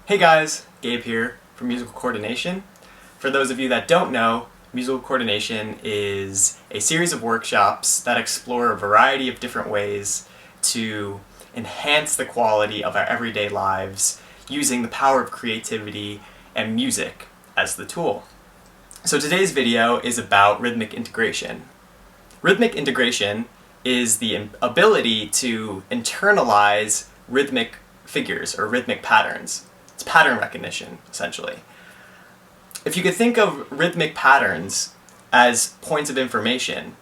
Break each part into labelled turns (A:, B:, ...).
A: Hey guys, Gabe here from Musical Coordination. For those of you that don't know, Musical Coordination is a series of workshops that explore a variety of different ways to enhance the quality of our everyday lives using the power of creativity and music as the tool. So today's video is about rhythmic integration. Rhythmic integration is the ability to internalize rhythmic figures or rhythmic patterns. It's pattern recognition, essentially. If you could think of rhythmic patterns as points of information,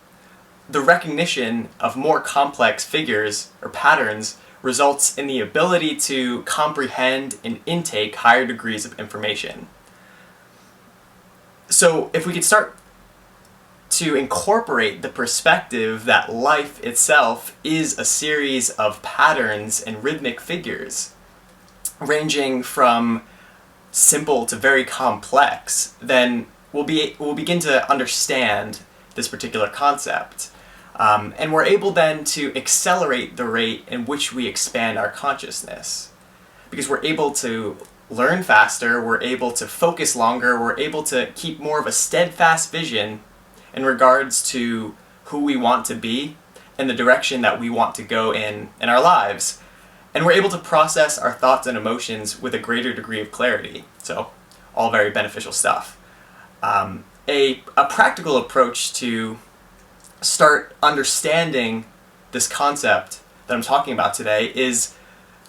A: the recognition of more complex figures or patterns results in the ability to comprehend and intake higher degrees of information. So if we could start to incorporate the perspective that life itself is a series of patterns and rhythmic figures, ranging from simple to very complex, then we'll begin to understand this particular concept. And we're able then to accelerate the rate in which we expand our consciousness. Because we're able to learn faster, we're able to focus longer, we're able to keep more of a steadfast vision in regards to who we want to be and the direction that we want to go in our lives. And we're able to process our thoughts and emotions with a greater degree of clarity. So, all very beneficial stuff. A practical approach to start understanding this concept that I'm talking about today is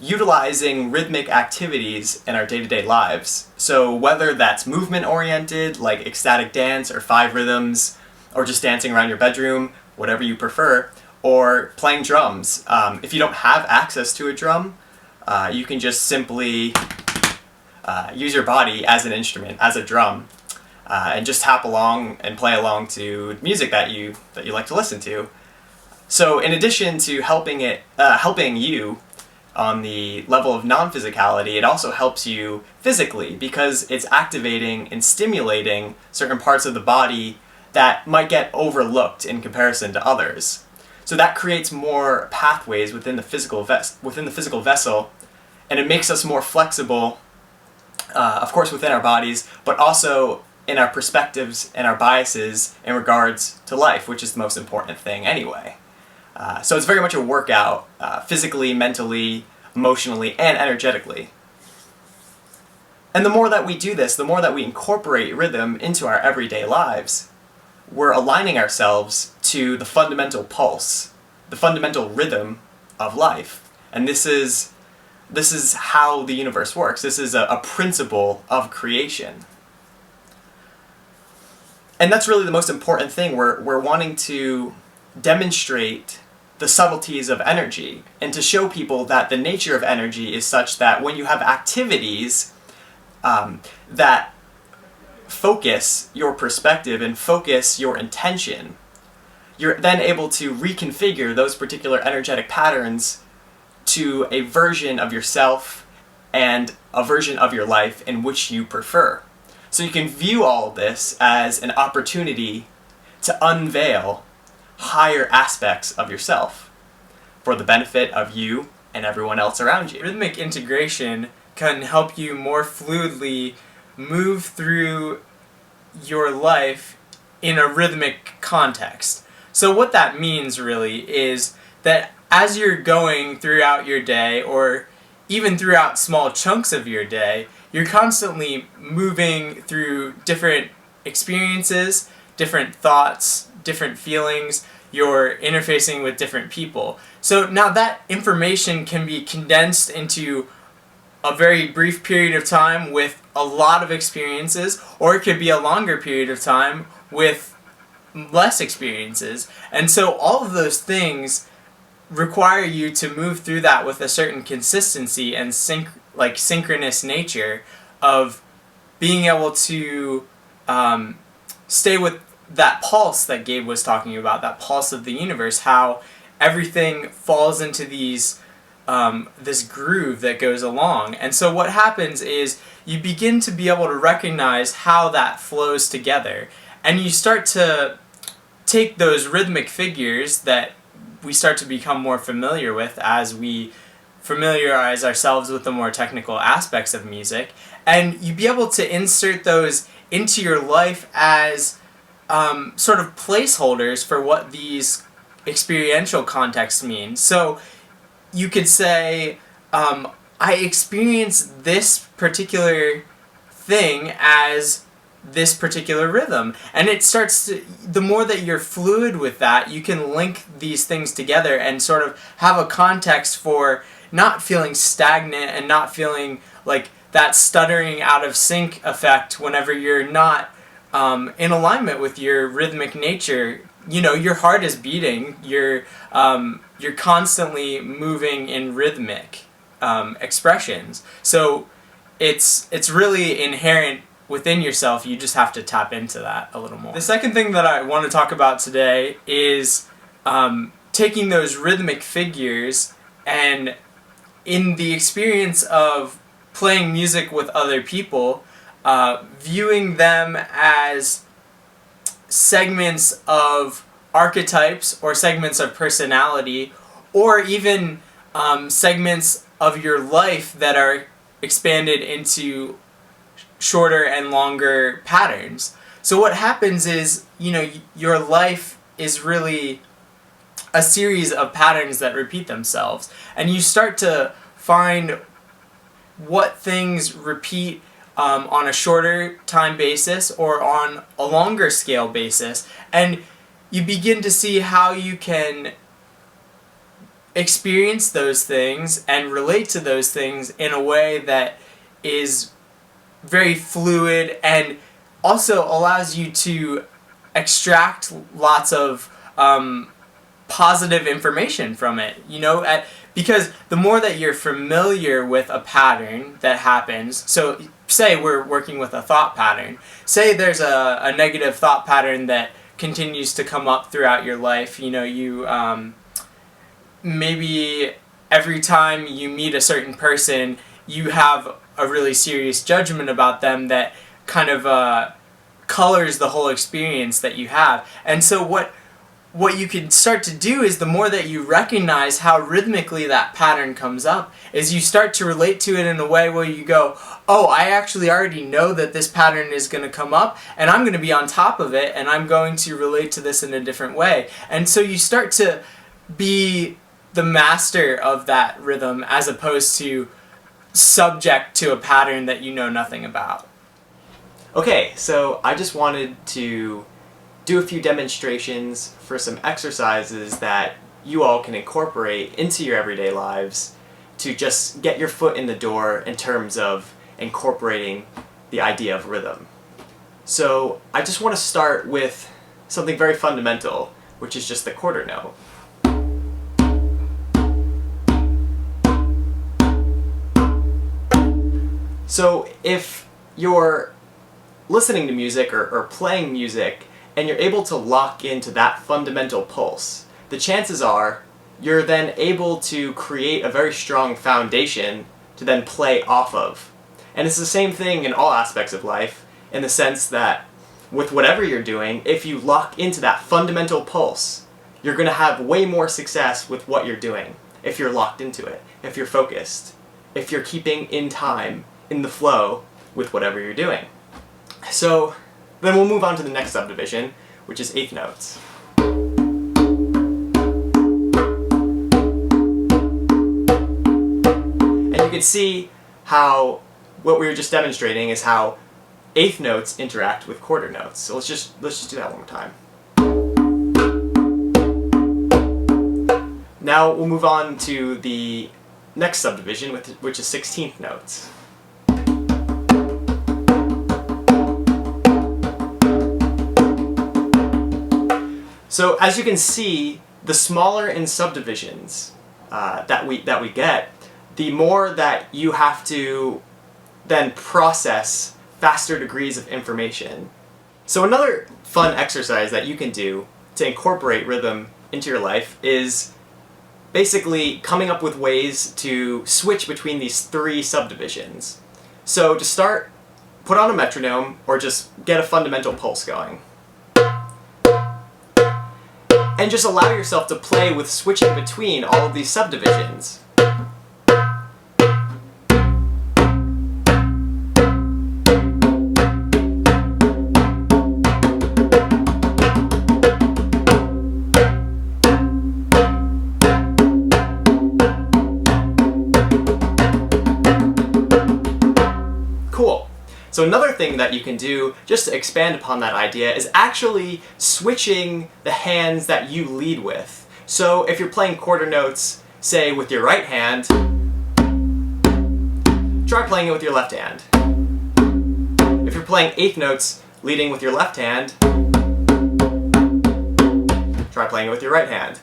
A: utilizing rhythmic activities in our day-to-day lives. So whether that's movement-oriented, like ecstatic dance or 5 rhythms, or just dancing around your bedroom, whatever you prefer, or playing drums. If you don't have access to a drum, you can just simply use your body as an instrument, as a drum, and just tap along and play along to music that you like to listen to. So in addition to helping you on the level of non-physicality, it also helps you physically because it's activating and stimulating certain parts of the body that might get overlooked in comparison to others. So that creates more pathways within the physical vessel, and it makes us more flexible, of course within our bodies, but also in our perspectives and our biases in regards to life, which is the most important thing anyway. So it's very much a workout, physically, mentally, emotionally, and energetically. And the more that we do this, the more that we incorporate rhythm into our everyday lives, we're aligning ourselves to the fundamental pulse, the fundamental rhythm of life. And this is how the universe works. This is a principle of creation. And that's really the most important thing. We're wanting to demonstrate the subtleties of energy and to show people that the nature of energy is such that when you have activities that focus your perspective and focus your intention, you're then able to reconfigure those particular energetic patterns to a version of yourself and a version of your life in which you prefer. So you can view all of this as an opportunity to unveil higher aspects of yourself for the benefit of you and everyone else around you.
B: Rhythmic integration can help you more fluidly move through your life in a rhythmic context. So what that means really is that as you're going throughout your day, or even throughout small chunks of your day, you're constantly moving through different experiences, different thoughts, different feelings. You're interfacing with different people. So now that information can be condensed into a very brief period of time with a lot of experiences, or it could be a longer period of time with less experiences. And so all of those things require you to move through that with a certain consistency and synchronous nature of being able to stay with that pulse that Gabe was talking about, that pulse of the universe, how everything falls into this groove that goes along. And so what happens is you begin to be able to recognize how that flows together, and you start to take those rhythmic figures that we start to become more familiar with as we familiarize ourselves with the more technical aspects of music, and you'd be able to insert those into your life as sort of placeholders for what these experiential contexts mean. So you could say, I experience this particular thing as this particular rhythm. And it starts to, the more that you're fluid with that, you can link these things together and sort of have a context for not feeling stagnant and not feeling like that stuttering out of sync effect whenever you're not in alignment with your rhythmic nature. You know, your heart is beating, you're constantly moving in rhythmic expressions. So it's really inherent within yourself. You just have to tap into that a little more. The second thing that I want to talk about today is taking those rhythmic figures and, in the experience of playing music with other people, viewing them as segments of archetypes or segments of personality, or even segments of your life that are expanded into shorter and longer patterns. So what happens is, you know, your life is really a series of patterns that repeat themselves, and you start to find what things repeat on a shorter time basis or on a longer scale basis, and you begin to see how you can experience those things and relate to those things in a way that is very fluid and also allows you to extract lots of positive information from it, you know, because the more that you're familiar with a pattern that happens, so say we're working with a thought pattern, say there's a negative thought pattern that continues to come up throughout your life, you know, you maybe every time you meet a certain person, you have a really serious judgment about them that kind of colors the whole experience that you have. And so what you can start to do is, the more that you recognize how rhythmically that pattern comes up, is you start to relate to it in a way where you go, oh, I actually already know that this pattern is going to come up, and I'm going to be on top of it, and I'm going to relate to this in a different way. And so you start to be the master of that rhythm as opposed to subject to a pattern that you know nothing about.
A: Okay, so I just wanted to do a few demonstrations for some exercises that you all can incorporate into your everyday lives to just get your foot in the door in terms of incorporating the idea of rhythm. So I just want to start with something very fundamental, which is just the quarter note. So if you're listening to music or playing music and you're able to lock into that fundamental pulse, the chances are you're then able to create a very strong foundation to then play off of. And it's the same thing in all aspects of life, in the sense that with whatever you're doing, if you lock into that fundamental pulse, you're going to have way more success with what you're doing if you're locked into it, if you're focused, if you're keeping in time, in the flow with whatever you're doing. So then we'll move on to the next subdivision, which is eighth notes. And you can see how what we were just demonstrating is how eighth notes interact with quarter notes. So let's just do that one more time. Now we'll move on to the next subdivision, which is 16th notes. So as you can see, the smaller in subdivisions that we get, the more that you have to then process faster degrees of information. So another fun exercise that you can do to incorporate rhythm into your life is basically coming up with ways to switch between these three subdivisions. So to start, put on a metronome or just get a fundamental pulse going. And just allow yourself to play with switching between all of these subdivisions. So another thing that you can do, just to expand upon that idea, is actually switching the hands that you lead with. So if you're playing quarter notes, say with your right hand, try playing it with your left hand. If you're playing eighth notes leading with your left hand, try playing it with your right hand.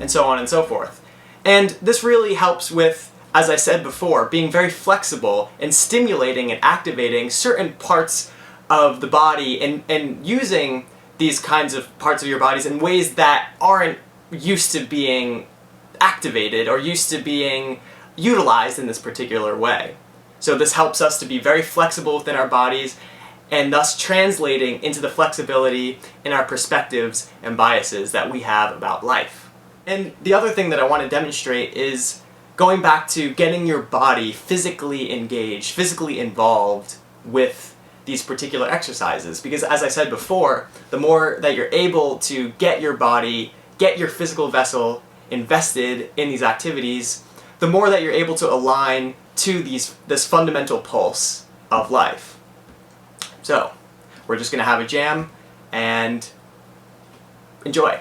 A: And so on and so forth. And this really helps with, as I said before, being very flexible and stimulating and activating certain parts of the body and using these kinds of parts of your bodies in ways that aren't used to being activated or used to being utilized in this particular way. So this helps us to be very flexible within our bodies and thus translating into the flexibility in our perspectives and biases that we have about life. And the other thing that I want to demonstrate is going back to getting your body physically engaged, physically involved with these particular exercises. Because as I said before, the more that you're able to get your body, get your physical vessel invested in these activities, the more that you're able to align to this fundamental pulse of life. So, we're just going to have a jam and enjoy.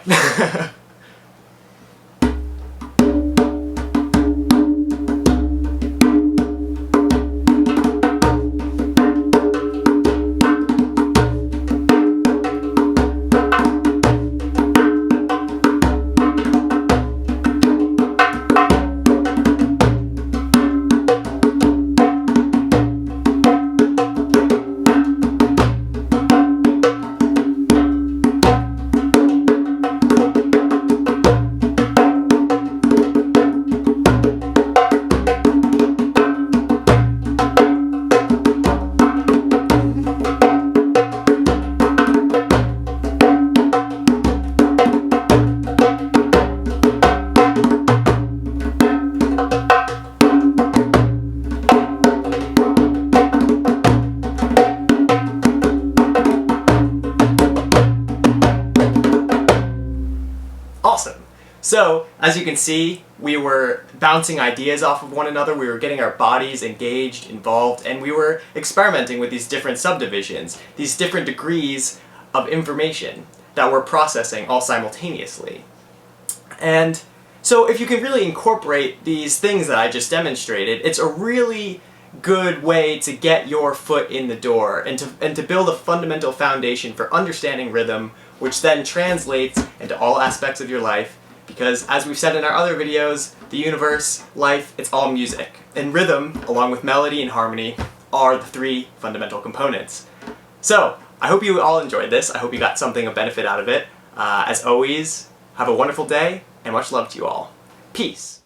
A: Awesome. So, as you can see, we were bouncing ideas off of one another, we were getting our bodies engaged, involved, and we were experimenting with these different subdivisions, these different degrees of information that we're processing all simultaneously. And so if you can really incorporate these things that I just demonstrated, it's a really good way to get your foot in the door and to build a fundamental foundation for understanding rhythm, which then translates into all aspects of your life, because as we've said in our other videos, the universe, life, it's all music. And rhythm, along with melody and harmony, are the three fundamental components. So, I hope you all enjoyed this. I hope you got something of benefit out of it. As always, have a wonderful day, and much love to you all. Peace.